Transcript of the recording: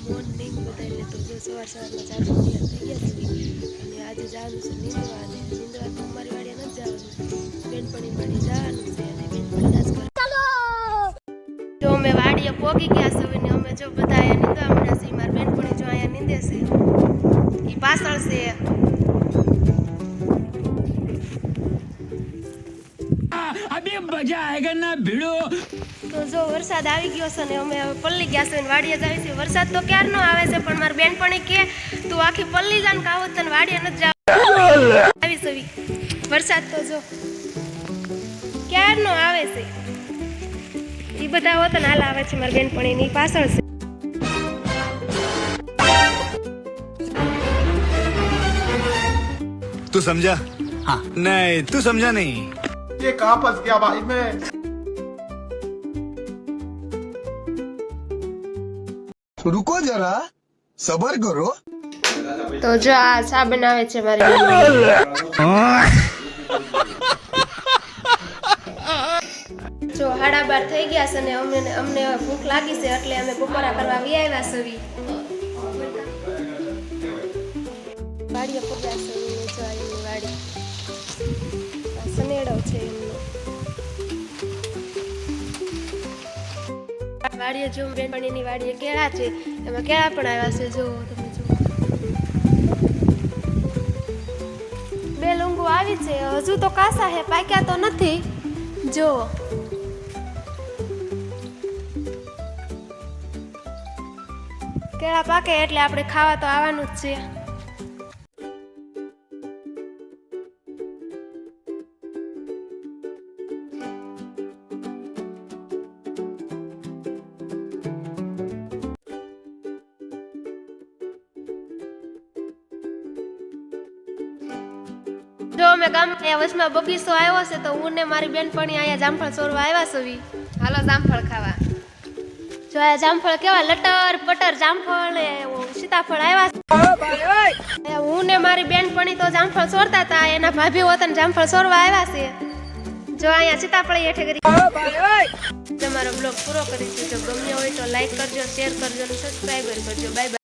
Morning બધાને તો જો સવારમાં ચાલુ થઈ ગયા છે અને આજે જવાનું છે નીંદવા અને નીંદવા તો અમારી વાડીએ નથી જવાનું, બેનપણી વાડી જવાનું છે અને બેનપણી નાચ કરે. જો અમે વાડીએ પોગી ગયા છે ને અમે જો બધા અહીંયા નીંદવા મળ્યા છે. મારી બેનપણી જો અહીંયા નીંદે છે, એ પાછળ છે. અભી મજા આયેગા ના ભીડો. તો જો વરસાદ આવી ગયો છે ને અમે હવે પલ્લી ગયા છે ને વાડીએ જ આવી છે. વરસાદ તો ક્યારનો આવે છે પણ મારી બેનપણી કે તું આખી પલ્લી જા ને કાવો તને વાડીએ નથી જવાનું. આવી સવી વરસાદ તો જો ક્યારનો આવે છે. એ બધા હોત ને હાલ આવે છે મારી બેનપણી ની પાછળ છે. तू समझा? हाँ नहीं तू समझा नहीं. ये कहाँ फंस गया भाई मैं. रुको जरा सबर करो. તો જો આ ચા બનાવે છે મારી બેનપણી. જો 12:30 થઈ ગયા છે ને અમને ભૂખ લાગી છે એટલે અમે બપોરા કરવા વી આવ્યા સવી. વાડીએ પગ્યા છે જો એમની વાડી સનેડો છે એમનો. વાડીએ જો બેનપણીની વાડીએ કેળા છે, એમાં કેળા પણ આવ્યા છે. જો તમે જો બે લૂંગુ આવી છે, હજુ તો કાસા હે, પાક્યા તો નથી. જો કેળા પાકે એટલે આપણે ખાવા તો આવવાનું જ છે. જો અમે ગામમાં વચમાં બગીચો આવ્યો છે તો હું ને મારી બેનપણી અહીંયા જામફળ ચોરવા આવ્યા છે. હાલો જામફળ ખાવા. જો આ જામફળ કેવા લટર પટર જામફળ ને સીતાફળ આવ્યા છે. હું ને મારી બેનપણી તો જામફળ ચોરતા હતા, એના ભાભી વતન જામફળ ચોરવા આવ્યા છે. જો અહીંયા સીતાફળ હેઠે કરી તમારો બ્લોગ પૂરો કરીશું. જો ગમ્યો હોય તો લાઈક કરજો, શેર કરજો અને સબસ્ક્રાઈબર કરજો. Bye bye.